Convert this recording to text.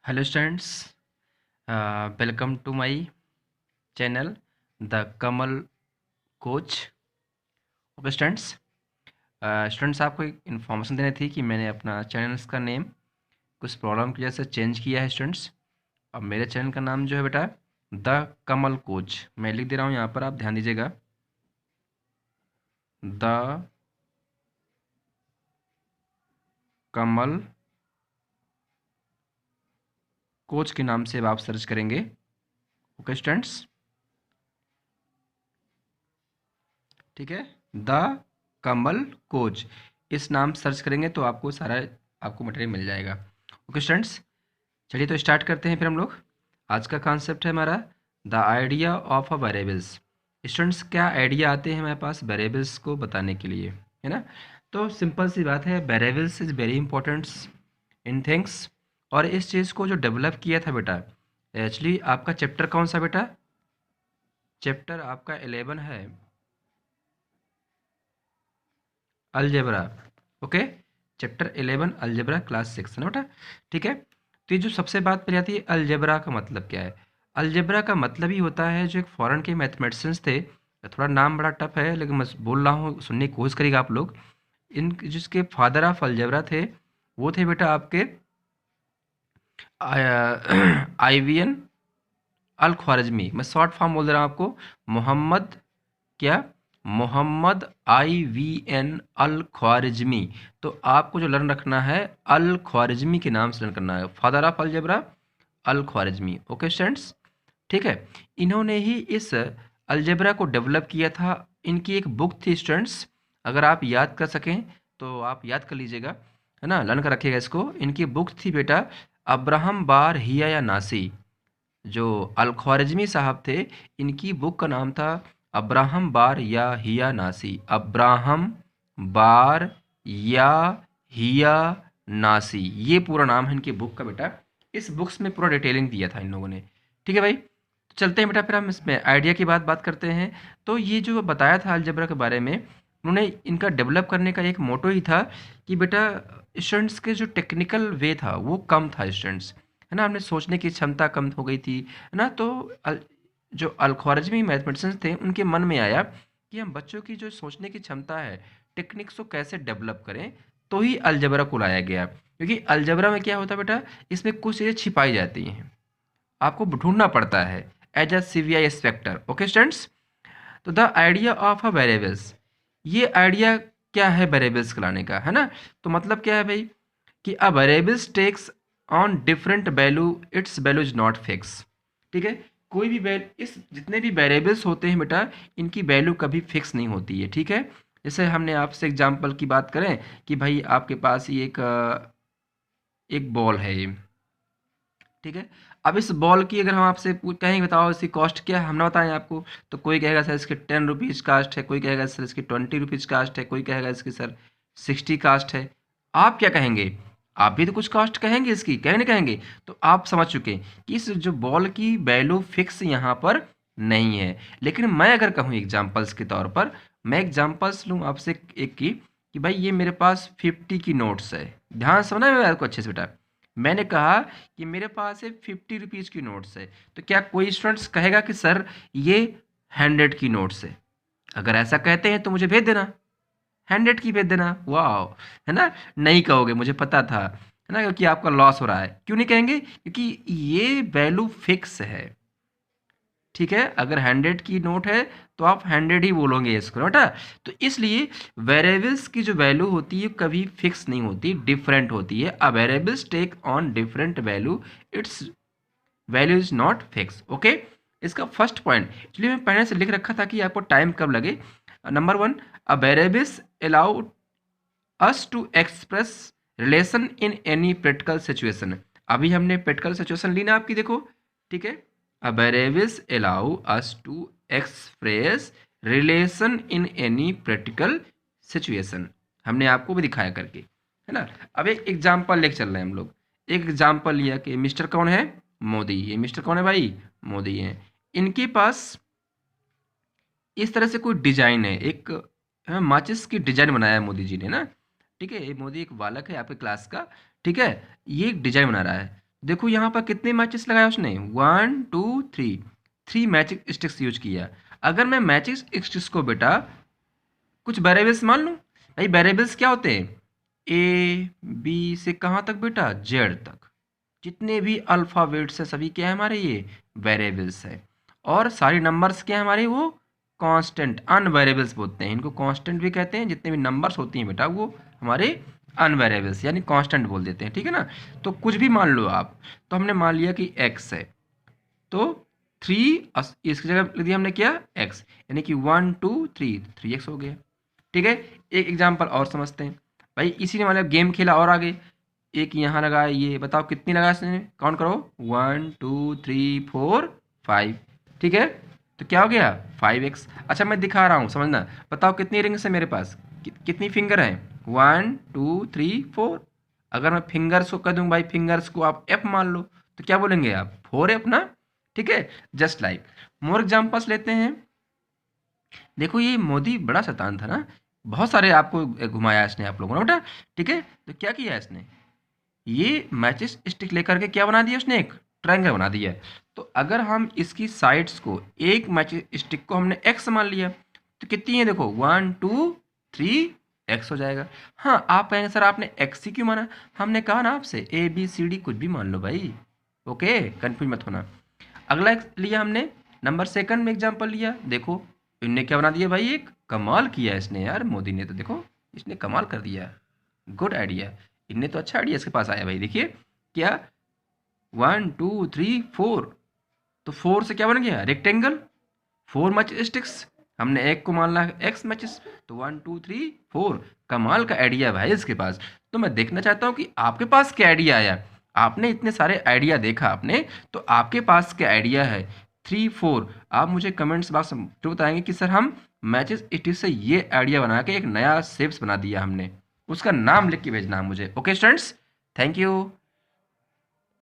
Hello students, welcome to my channel the Kamal coach. Okay students, आपको एक information देनी थी कि मैंने अपना चैनल्स का नेम कुछ प्रॉब्लम की वजह से चेंज किया है स्टूडेंट्स। अब मेरे चैनल का नाम जो है बेटा द कमल कोच, मैं लिख दे रहा हूँ यहाँ पर, आप ध्यान दीजिएगा। द कमल कोच के नाम से अब आप सर्च करेंगे। ओके स्टूडेंट्स, ठीक है, द कमल कोच इस नाम सर्च करेंगे तो आपको सारा आपको मटेरियल मिल जाएगा। ओके स्टूडेंट्स, चलिए तो स्टार्ट करते हैं फिर हम लोग। आज का कॉन्सेप्ट है हमारा the idea of a variables. Students, क्या आइडिया आते हैं हमारे पास वेरिएबल्स को बताने के लिए, है ना? तो सिंपल सी बात है, variables is very important in things. और इस चीज़ को जो डेवलप किया था बेटा, एक्चुअली आपका चैप्टर कौन सा बेटा? चैप्टर आपका 11 है, algebra. Okay, chapter 11 algebra class 6 है ना बेटा? ठीक है, तो ये जो सबसे बात पहले आती है, अलजेब्रा का मतलब क्या है? अलजेब्रा का मतलब ही होता है, जो एक फॉरेन के मैथमेटिशियंस थे, थोड़ा नाम बड़ा टफ है लेकिन मैं बोल रहा हूँ, सुनने की कोशिश करिएगा आप लोग। इन जिसके फादर ऑफ अलजेब्रा थे, वो थे बेटा आपके आईवीएन अल ख्वारिज़मी। मैं शॉर्ट फॉर्म बोल दे रहा हूँ आपको, मोहम्मद क्या? मोहम्मद आईवीएन अल ख्वारिज़मी। तो आपको जो लर्न रखना है, अल ख्वारिज़मी के नाम से लर्न करना है, father of algebra Al Khwarizmi. Okay students, ठीक है, इन्होंने ही इस अलजेब्रा को डेवलप किया था। इनकी एक बुक थी स्टूडेंट्स, अगर आप याद कर सकें तो आप याद कर लीजिएगा, है ना, लर्न कर रखिएगा इसको। इनकी बुक थी बेटा अब्राहम बार हिया या नासी। जो अल ख्वारिज़मी साहब थे, इनकी बुक का नाम था अब्राहम बार या हिया नासी। अब्राहम बार या हिया नासी, ये पूरा नाम है इनकी बुक का बेटा। इस बुक्स में पूरा डिटेलिंग दिया था इन लोगों ने। ठीक है भाई, तो चलते हैं बेटा, फिर हम इसमें आइडिया की बात करते हैं। तो ये जो बताया था अलजेब्रा के बारे में, उन्होंने इनका डेवलप करने का एक मोटो ही था कि बेटा स्टूडेंट्स के जो टेक्निकल वे था वो कम था स्टूडेंट्स, है ना, हमने सोचने की क्षमता कम हो गई थी, है ना। तो जो अल ख्वारिज़मी मैथमेटिशियंस थे, उनके मन में आया कि हम बच्चों की जो सोचने की क्षमता है, टेक्निक्स को कैसे डेवलप करें। तो ही अलजबरा को लाया गया, क्योंकि अलजबरा में क्या होता है बेटा, इसमें कुछ चीज़ें छिपाई जाती हैं, आपको ढूंढना पड़ता है as a CBI inspector. Okay students, तो the idea of a variables, ये आइडिया क्या है वेरिएबल्स को लाने का, है ना? तो मतलब क्या है भाई कि a variables takes on different value, its value is not fix. ठीक है, कोई भी वैल्यू, इस जितने भी वेरिएबल्स होते हैं बेटा, इनकी वैल्यू कभी फिक्स नहीं होती है। ठीक है, जैसे हमने आपसे एग्जांपल की बात करें कि भाई आपके पास ये एक बॉल है ये, ठीक है। अब इस बॉल की अगर हम आपसे कहेंगे बताओ इसकी कॉस्ट क्या है, हम ना बताएं आपको, तो कोई कहेगा सर इसकी 10 रुपीज़ कास्ट है, कोई कहेगा सर इसकी 20 रुपीज़ कास्ट है, कोई कहेगा इसकी सर 60 कास्ट है। आप क्या कहेंगे? आप भी तो कुछ कास्ट कहेंगे इसकी, कहेंगे नहीं कहेंगे? तो आप समझ चुके हैं कि इस जो बॉल की वैल्यू फिक्स यहाँ पर नहीं है। लेकिन मैं अगर कहूँ एग्जाम्पल्स के तौर पर, मैं एग्जाम्पल्स लूँ आपसे एक की, कि भाई ये मेरे पास 50 की नोट्स है। ध्यान से सुना है मेरे को अच्छे से बेटा, मैंने कहा कि मेरे पास है 50 रुपीज़ की नोट्स है, तो क्या कोई स्टूडेंट्स कहेगा कि सर ये 100 की नोट्स है? अगर ऐसा कहते हैं तो मुझे भेज देना, 100 की भेज देना, वाह, है ना? नहीं कहोगे, मुझे पता था, है ना, क्योंकि आपका लॉस हो रहा है। क्यों नहीं कहेंगे? क्योंकि ये वैल्यू फिक्स है। ठीक है, अगर 100 की नोट है तो आप 100 ही बोलोगे इसको, बेटा। तो इसलिए वेरिएबल्स की जो वैल्यू होती है कभी फिक्स नहीं होती, डिफरेंट होती है। A variables take on different value, its value is not fix. Okay, इसका फर्स्ट पॉइंट इसलिए मैं पहले से लिख रखा था कि आपको टाइम कब लगे। Number one, a variables allow us to express relation in any practical situation. अभी हमने प्रैक्टिकल सिचुएशन ली ना आपकी, देखो, ठीक है। A variables allow us to express relation in any practical situation, हमने आपको भी दिखाया करके, है ना। अब एक एग्जाम्पल लेके चल रहे हैं हम लोग। एक एग्जाम्पल लिया कि मिस्टर कौन है? मोदी। ये मिस्टर कौन है भाई? मोदी है। इनके पास इस तरह से कोई डिजाइन है, एक माचिस की डिजाइन बनाया है मोदी जी ने ना, ठीक है। ये मोदी एक बालक है आपके क्लास का, ठीक है, ये एक डिजाइन बना रहा है। देखो यहाँ पर कितने मैचेस लगाया उसने, 1 2 3, 3 मैचिंग स्टिक्स यूज किया। अगर मैं मैचिंग स्टिक्स को बेटा कुछ वेरिएबल्स मान लूँ, भाई वेरिएबल्स क्या होते हैं, ए बी से कहाँ तक बेटा, जेड तक, जितने भी अल्फ़ाबेट्स हैं सभी क्या है हमारे, ये वेरिएबल्स है। और सारी नंबर्स क्या है हमारे, वो कांस्टेंट अनवेरिएबल्स बोलते हैं, इनको कांस्टेंट भी कहते हैं। जितने भी नंबर्स होती हैं बेटा वो हमारे अनवेरिएबल्स यानी कांस्टेंट बोल देते हैं, ठीक है ना। तो कुछ भी मान लो आप, तो हमने मान लिया कि एक्स है, तो 3 इसकी जगह लिख दिया हमने क्या, एक्स, यानी कि 1 2 3, 3x हो गया। ठीक है, एक एग्जाम्पल और समझते हैं। भाई इसी ने मतलब गेम खेला और आगे, एक यहाँ लगाया, ये बताओ कितनी लगाया इसने, काउंट करो, 1 2 3 4 5, ठीक है। तो क्या हो गया, 5x। अच्छा मैं दिखा रहा हूँ समझना, बताओ कितनी रिंग्स है मेरे पास, कितनी फिंगर हैं, 1 2 3 4। अगर मैं फिंगर्स को कह दूँ भाई, फिंगर्स को आप एफ मान लो, तो क्या बोलेंगे आप, 4f ना, ठीक है। जस्ट लाइक मोर एग्जाम्पल्स लेते हैं। देखो ये मोदी बड़ा शैतान था ना, बहुत सारे आपको घुमाया इसने आप लोगों ने बेटा, ठीक है। तो क्या किया इसने, ये मैचिस स्टिक लेकर के क्या बना दिया उसने, एक ट्रायंगल बना दिया। तो अगर हम इसकी साइड्स को, एक मैचिस स्टिक को हमने एक्स मान लिया, तो कितनी है देखो, 1 2 3 एक्स हो जाएगा। हाँ आप कहेंगे सर आपने एक्स ही क्यों माना, हमने कहा ना आपसे ए बी सी डी कुछ भी मान लो भाई, ओके कंफ्यूज मत होना। अगला लिया हमने, नंबर सेकंड में एग्जांपल लिया, देखो इनने क्या बना दिया भाई, एक कमाल किया इसने यार, मोदी ने तो देखो इसने कमाल कर दिया, गुड आइडिया, इनने तो अच्छा आइडिया इसके पास आया भाई। देखिए क्या, 1 2 3 4, तो 4 से क्या बन गया, रेक्टेंगल, 4 मैच स्टिक्स, हमने एक को मान ला एक्स मैचेस, तो 1 2 3 4, कमाल का आइडिया भाई इसके पास। तो मैं देखना चाहता हूँ कि आपके पास क्या आइडिया आया, आपने इतने सारे आइडिया देखा आपने, तो आपके पास क्या आइडिया है, 3 4 आप मुझे कमेंट्स बॉक्स में जरूर बताएंगे कि सर हम मैचेस स्टिक से ये आइडिया बना के एक नया शेप्स बना दिया हमने, उसका नाम लिख के भेजना मुझे। Okay students, thank you.